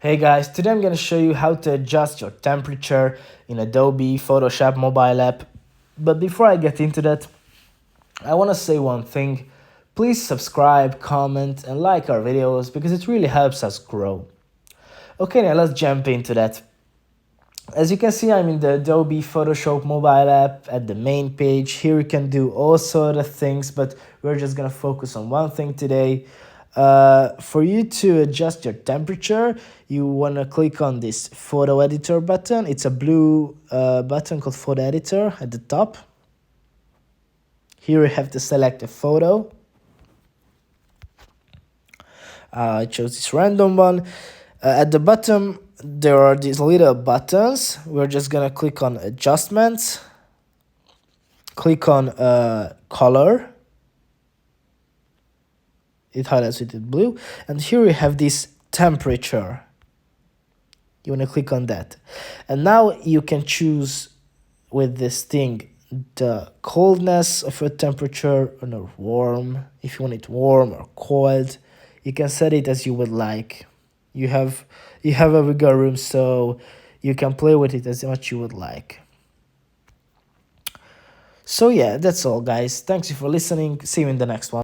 Hey guys, today I'm going to show you how to adjust your temperature in Adobe Photoshop mobile app. But before I get into that, I want to say one thing. Please subscribe, comment and like our videos because it really helps us grow. Okay, now let's jump into that. As you can see, I'm in the Adobe Photoshop mobile app at the main page. Here you can do all sort of things, but we're just gonna focus on one thing today. For you to adjust your temperature, you wanna click on this photo editor button. It's a blue button called photo editor at the top. Here you have to select a photo. I chose this random one. At the bottom, there are these little buttons. We're just gonna click on adjustments, click on color. It highlights it in blue, and here we have this temperature. You want to click on that, and now you can choose with this thing the coldness of your temperature or warm. If you want it warm or cold, you can set it as you would like. You have a wiggle room, so you can play with it as much you would like. So yeah, that's all guys. Thanks you for listening. See you in the next one.